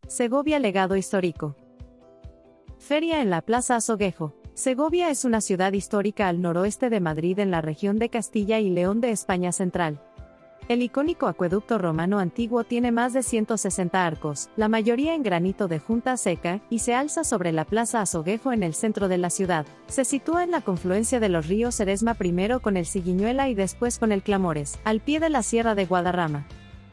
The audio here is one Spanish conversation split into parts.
Segovia legado histórico. Feria en la Plaza Azoguejo. Segovia es una ciudad histórica al noroeste de Madrid en la región de Castilla y León de España central. El icónico acueducto romano antiguo tiene más de 160 arcos, la mayoría en granito de junta seca, y se alza sobre la Plaza Azoguejo en el centro de la ciudad. Se sitúa en la confluencia de los ríos Eresma primero con el Ciguiñuela y después con el Clamores, al pie de la Sierra de Guadarrama.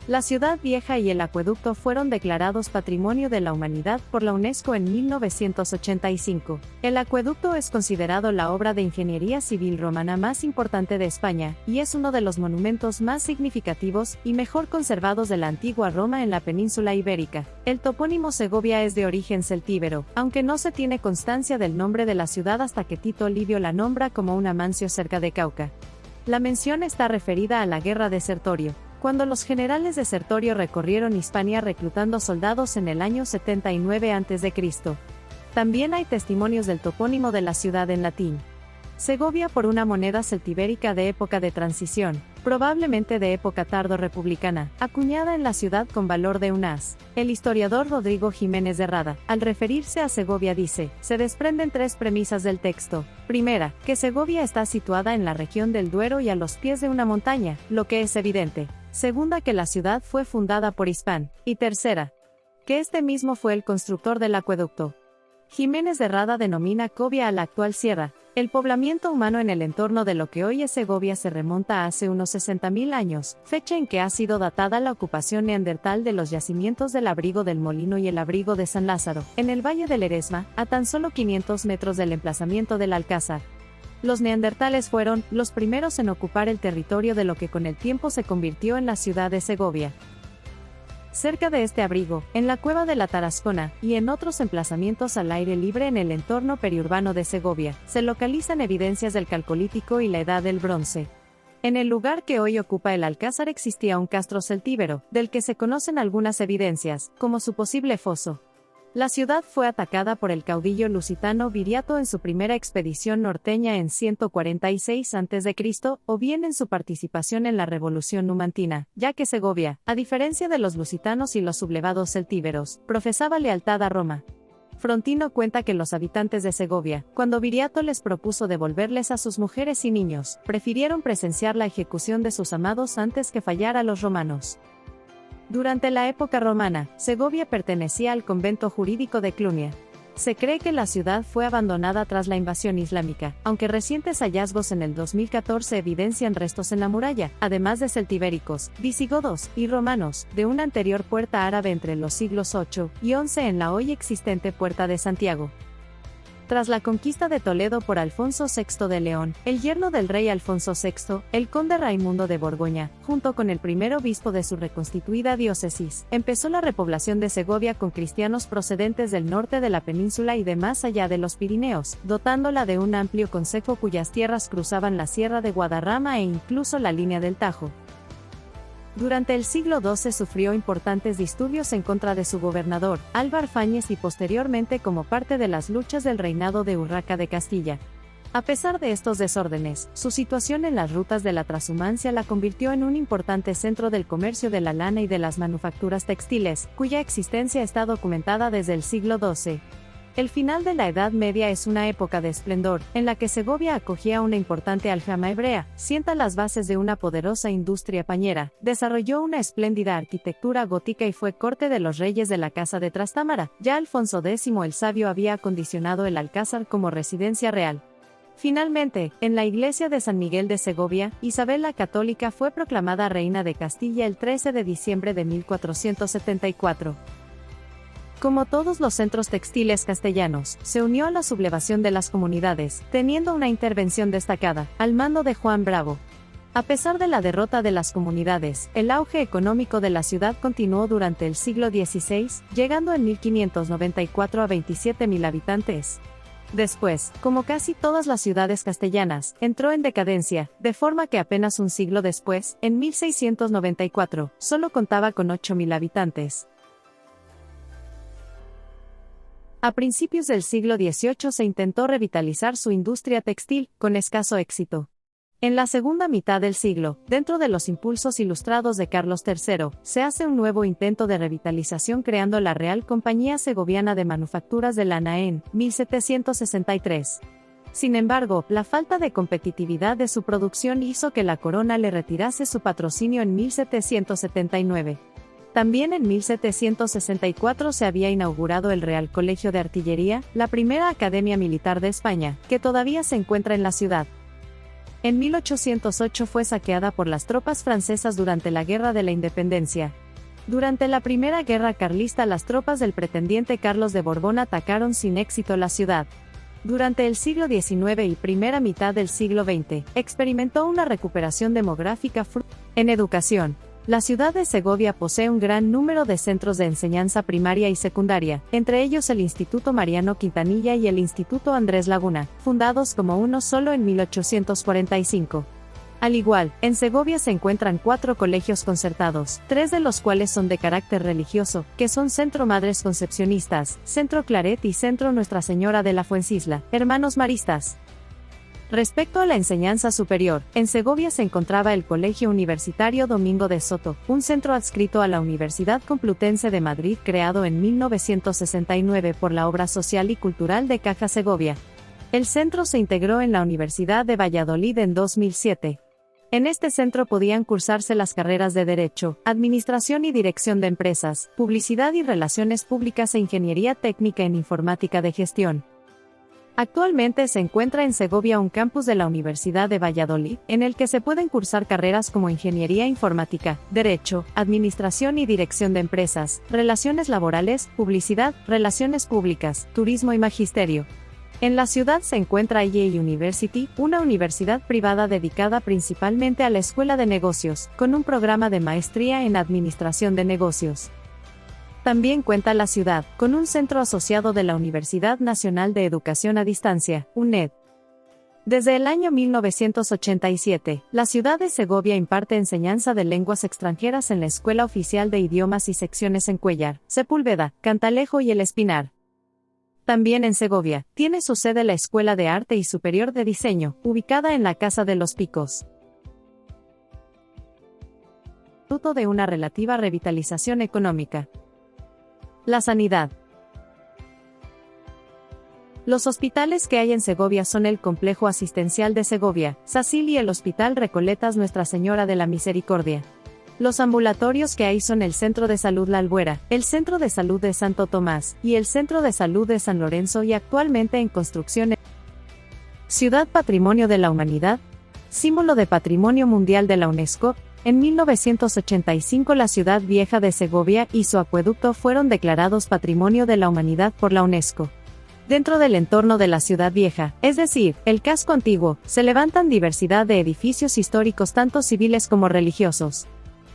La ciudad vieja y el acueducto fueron declarados Patrimonio de la Humanidad por la UNESCO en 1985. El acueducto es considerado la obra de ingeniería civil romana más importante de España, y es uno de los monumentos más significativos y mejor conservados de la antigua Roma en la península ibérica. El topónimo Segovia es de origen celtíbero, aunque no se tiene constancia del nombre de la ciudad hasta que Tito Livio la nombra como un amancio cerca de Cauca. La mención está referida a la Guerra de Sertorio, cuando los generales de Sertorio recorrieron Hispania reclutando soldados en el año 79 a.C. También hay testimonios del topónimo de la ciudad en latín. Segovia por una moneda celtibérica de época de transición, probablemente de época tardo-republicana, acuñada en la ciudad con valor de un as. El historiador Rodrigo Jiménez de Rada, al referirse a Segovia dice, se desprenden tres premisas del texto. Primera, que Segovia está situada en la región del Duero y a los pies de una montaña, lo que es evidente. Segunda, que la ciudad fue fundada por Hispán. Y tercera, que este mismo fue el constructor del acueducto. Jiménez de Rada denomina Covia a la actual sierra. El poblamiento humano en el entorno de lo que hoy es Segovia se remonta a hace unos 60.000 años, fecha en que ha sido datada la ocupación neandertal de los yacimientos del Abrigo del Molino y el Abrigo de San Lázaro, en el Valle del Eresma, a tan solo 500 metros del emplazamiento del Alcázar. Los neandertales fueron los primeros en ocupar el territorio de lo que con el tiempo se convirtió en la ciudad de Segovia. Cerca de este abrigo, en la cueva de la Tarascona, y en otros emplazamientos al aire libre en el entorno periurbano de Segovia, se localizan evidencias del Calcolítico y la Edad del Bronce. En el lugar que hoy ocupa el Alcázar existía un castro celtíbero, del que se conocen algunas evidencias, como su posible foso. La ciudad fue atacada por el caudillo lusitano Viriato en su primera expedición norteña en 146 a.C., o bien en su participación en la Revolución Numantina, ya que Segovia, a diferencia de los lusitanos y los sublevados celtíberos, profesaba lealtad a Roma. Frontino cuenta que los habitantes de Segovia, cuando Viriato les propuso devolverles a sus mujeres y niños, prefirieron presenciar la ejecución de sus amados antes que fallar a los romanos. Durante la época romana, Segovia pertenecía al convento jurídico de Clunia. Se cree que la ciudad fue abandonada tras la invasión islámica, aunque recientes hallazgos en el 2014 evidencian restos en la muralla, además de celtibéricos, visigodos y romanos, de una anterior puerta árabe entre los siglos 8 y 11 en la hoy existente Puerta de Santiago. Tras la conquista de Toledo por Alfonso VI de León, el yerno del rey Alfonso VI, el conde Raimundo de Borgoña, junto con el primer obispo de su reconstituida diócesis, empezó la repoblación de Segovia con cristianos procedentes del norte de la península y de más allá de los Pirineos, dotándola de un amplio concejo cuyas tierras cruzaban la Sierra de Guadarrama e incluso la línea del Tajo. Durante el siglo XII sufrió importantes disturbios en contra de su gobernador, Álvar Fáñez, y posteriormente como parte de las luchas del reinado de Urraca de Castilla. A pesar de estos desórdenes, su situación en las rutas de la trashumancia la convirtió en un importante centro del comercio de la lana y de las manufacturas textiles, cuya existencia está documentada desde el siglo XII. El final de la Edad Media es una época de esplendor, en la que Segovia acogía una importante aljama hebrea, sienta las bases de una poderosa industria pañera, desarrolló una espléndida arquitectura gótica y fue corte de los reyes de la Casa de Trastámara. Ya Alfonso X el Sabio había acondicionado el Alcázar como residencia real. Finalmente, en la iglesia de San Miguel de Segovia, Isabel la Católica fue proclamada reina de Castilla el 13 de diciembre de 1474. Como todos los centros textiles castellanos, se unió a la sublevación de las comunidades, teniendo una intervención destacada, al mando de Juan Bravo. A pesar de la derrota de las comunidades, el auge económico de la ciudad continuó durante el siglo XVI, llegando en 1594 a 27.000 habitantes. Después, como casi todas las ciudades castellanas, entró en decadencia, de forma que apenas un siglo después, en 1694, solo contaba con 8.000 habitantes. A principios del siglo XVIII se intentó revitalizar su industria textil, con escaso éxito. En la segunda mitad del siglo, dentro de los impulsos ilustrados de Carlos III, se hace un nuevo intento de revitalización creando la Real Compañía Segoviana de Manufacturas de Lana en 1763. Sin embargo, la falta de competitividad de su producción hizo que la corona le retirase su patrocinio en 1779. También en 1764 se había inaugurado el Real Colegio de Artillería, la primera academia militar de España, que todavía se encuentra en la ciudad. En 1808 fue saqueada por las tropas francesas durante la Guerra de la Independencia. Durante la Primera Guerra Carlista las tropas del pretendiente Carlos de Borbón atacaron sin éxito la ciudad. Durante el siglo XIX y primera mitad del siglo XX, experimentó una recuperación demográfica en educación. La ciudad de Segovia posee un gran número de centros de enseñanza primaria y secundaria, entre ellos el Instituto Mariano Quintanilla y el Instituto Andrés Laguna, fundados como uno solo en 1845. Al igual, en Segovia se encuentran 4 colegios concertados, 3 de los cuales son de carácter religioso, que son Centro Madres Concepcionistas, Centro Claret y Centro Nuestra Señora de la Fuencisla, Hermanos Maristas. Respecto a la enseñanza superior, en Segovia se encontraba el Colegio Universitario Domingo de Soto, un centro adscrito a la Universidad Complutense de Madrid creado en 1969 por la Obra Social y Cultural de Caja Segovia. El centro se integró en la Universidad de Valladolid en 2007. En este centro podían cursarse las carreras de Derecho, Administración y Dirección de Empresas, Publicidad y Relaciones Públicas e Ingeniería Técnica en Informática de Gestión. Actualmente se encuentra en Segovia un campus de la Universidad de Valladolid, en el que se pueden cursar carreras como Ingeniería Informática, Derecho, Administración y Dirección de Empresas, Relaciones Laborales, Publicidad, Relaciones Públicas, Turismo y Magisterio. En la ciudad se encuentra Yale University, una universidad privada dedicada principalmente a la escuela de negocios, con un programa de maestría en Administración de Negocios. También cuenta la ciudad con un centro asociado de la Universidad Nacional de Educación a Distancia, UNED. Desde el año 1987, la ciudad de Segovia imparte enseñanza de lenguas extranjeras en la Escuela Oficial de Idiomas y secciones en Cuéllar, Sepúlveda, Cantalejo y El Espinar. También en Segovia, tiene su sede la Escuela de Arte y Superior de Diseño, ubicada en la Casa de los Picos. Fruto de una relativa revitalización económica. La sanidad. Los hospitales que hay en Segovia son el Complejo Asistencial de Segovia, SACIL y el Hospital Recoletas Nuestra Señora de la Misericordia. Los ambulatorios que hay son el Centro de Salud La Albuera, el Centro de Salud de Santo Tomás, y el Centro de Salud de San Lorenzo y actualmente en construcción. Ciudad Patrimonio de la Humanidad. Símbolo de Patrimonio Mundial de la UNESCO. En 1985 la ciudad vieja de Segovia y su acueducto fueron declarados Patrimonio de la Humanidad por la UNESCO. Dentro del entorno de la ciudad vieja, es decir, el casco antiguo, se levantan diversidad de edificios históricos tanto civiles como religiosos.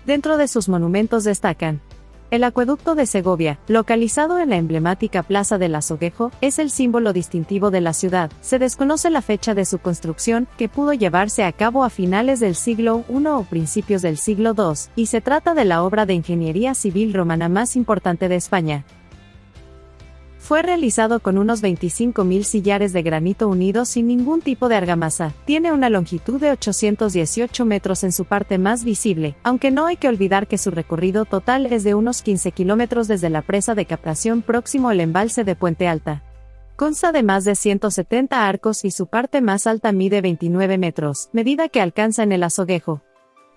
Dentro de sus monumentos destacan: el acueducto de Segovia, localizado en la emblemática Plaza del Azoguejo, es el símbolo distintivo de la ciudad. Se desconoce la fecha de su construcción, que pudo llevarse a cabo a finales del siglo I o principios del siglo II, y se trata de la obra de ingeniería civil romana más importante de España. Fue realizado con unos 25.000 sillares de granito unidos sin ningún tipo de argamasa. Tiene una longitud de 818 metros en su parte más visible, aunque no hay que olvidar que su recorrido total es de unos 15 kilómetros desde la presa de captación próximo al embalse de Puente Alta. Consta de más de 170 arcos y su parte más alta mide 29 metros, medida que alcanza en el Azoguejo.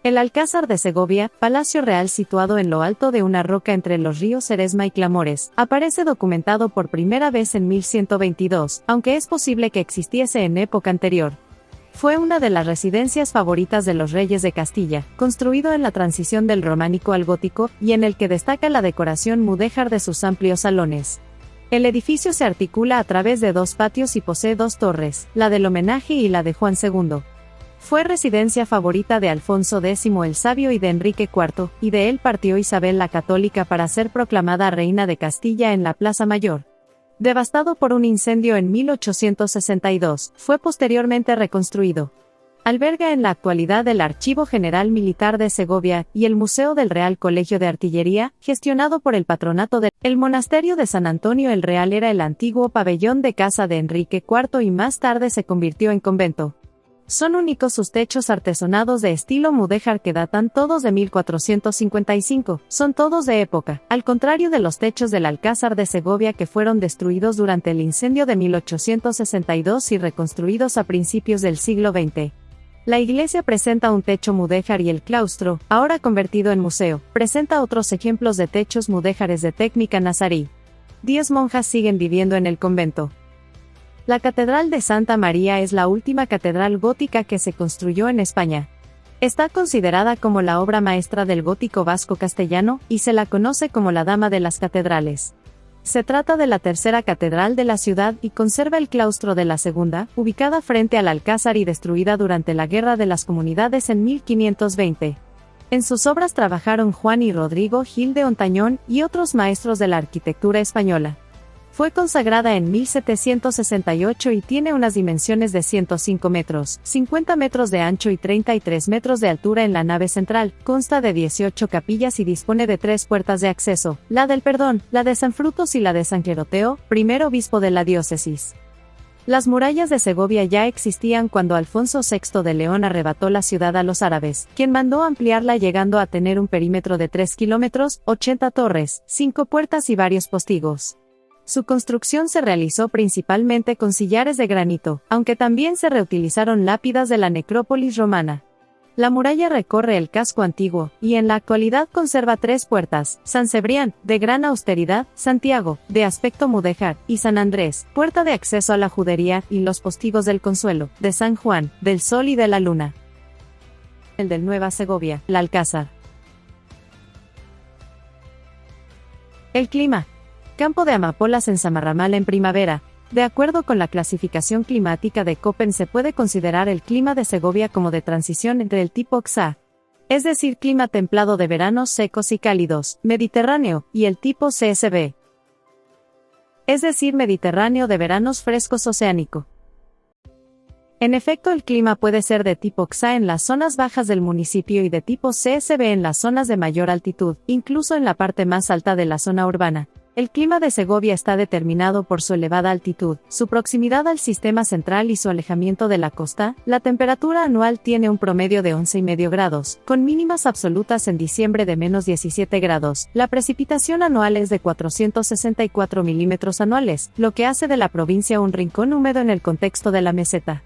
El Alcázar de Segovia, palacio real situado en lo alto de una roca entre los ríos Eresma y Clamores, aparece documentado por primera vez en 1122, aunque es posible que existiese en época anterior. Fue una de las residencias favoritas de los reyes de Castilla, construido en la transición del románico al gótico, y en el que destaca la decoración mudéjar de sus amplios salones. El edificio se articula a través de 2 patios y posee 2 torres, la del homenaje y la de Juan II. Fue residencia favorita de Alfonso X el Sabio y de Enrique IV, y de él partió Isabel la Católica para ser proclamada reina de Castilla en la Plaza Mayor. Devastado por un incendio en 1862, fue posteriormente reconstruido. Alberga en la actualidad el Archivo General Militar de Segovia y el Museo del Real Colegio de Artillería, gestionado por el patronato del Monasterio de San Antonio el Real. Era el antiguo pabellón de casa de Enrique IV y más tarde se convirtió en convento. Son únicos sus techos artesonados de estilo mudéjar que datan todos de 1455, son todos de época, al contrario de los techos del Alcázar de Segovia que fueron destruidos durante el incendio de 1862 y reconstruidos a principios del siglo XX. La iglesia presenta un techo mudéjar y el claustro, ahora convertido en museo, presenta otros ejemplos de techos mudéjares de técnica nazarí. 10 monjas siguen viviendo en el convento. La Catedral de Santa María es la última catedral gótica que se construyó en España. Está considerada como la obra maestra del gótico vasco-castellano, y se la conoce como la Dama de las Catedrales. Se trata de la tercera catedral de la ciudad y conserva el claustro de la segunda, ubicada frente al Alcázar y destruida durante la Guerra de las Comunidades en 1520. En sus obras trabajaron Juan y Rodrigo Gil de Hontañón y otros maestros de la arquitectura española. Fue consagrada en 1768 y tiene unas dimensiones de 105 metros, 50 metros de ancho y 33 metros de altura en la nave central. Consta de 18 capillas y dispone de 3 puertas de acceso, la del Perdón, la de San Frutos y la de San Queroteo, primer obispo de la diócesis. Las murallas de Segovia ya existían cuando Alfonso VI de León arrebató la ciudad a los árabes, quien mandó ampliarla llegando a tener un perímetro de 3 kilómetros, 80 torres, 5 puertas y varios postigos. Su construcción se realizó principalmente con sillares de granito, aunque también se reutilizaron lápidas de la necrópolis romana. La muralla recorre el casco antiguo, y en la actualidad conserva 3 puertas: San Cebrián, de gran austeridad; Santiago, de aspecto mudéjar; y San Andrés, puerta de acceso a la judería; y los postigos del Consuelo, de San Juan, del Sol y de la Luna. El del Nueva Segovia, el Alcázar. El clima. Campo de amapolas en Zamarramal en primavera. De acuerdo con la clasificación climática de Köppen se puede considerar el clima de Segovia como de transición entre el tipo XA, es decir, clima templado de veranos secos y cálidos, mediterráneo, y el tipo CSB, es decir, mediterráneo de veranos frescos oceánico. En efecto, el clima puede ser de tipo XA en las zonas bajas del municipio y de tipo CSB en las zonas de mayor altitud, incluso en la parte más alta de la zona urbana. El clima de Segovia está determinado por su elevada altitud, su proximidad al sistema central y su alejamiento de la costa. La temperatura anual tiene un promedio de 11,5 grados, con mínimas absolutas en diciembre de menos 17 grados. La precipitación anual es de 464 milímetros anuales, lo que hace de la provincia un rincón húmedo en el contexto de la meseta.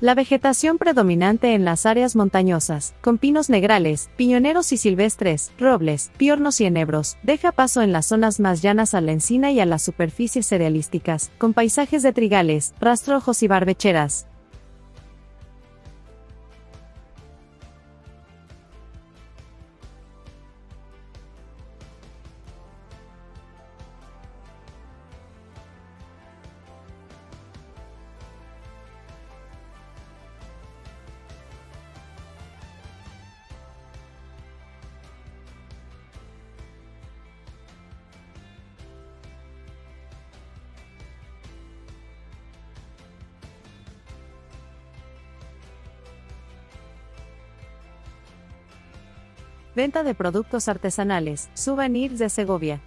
La vegetación predominante en las áreas montañosas, con pinos negrales, piñoneros y silvestres, robles, piornos y enebros, deja paso en las zonas más llanas a la encina y a las superficies cerealísticas, con paisajes de trigales, rastrojos y barbecheras. Venta de productos artesanales, souvenirs de Segovia.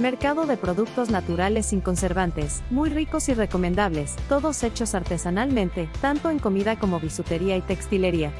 Mercado de productos naturales sin conservantes, muy ricos y recomendables, todos hechos artesanalmente, tanto en comida como bisutería y textilería.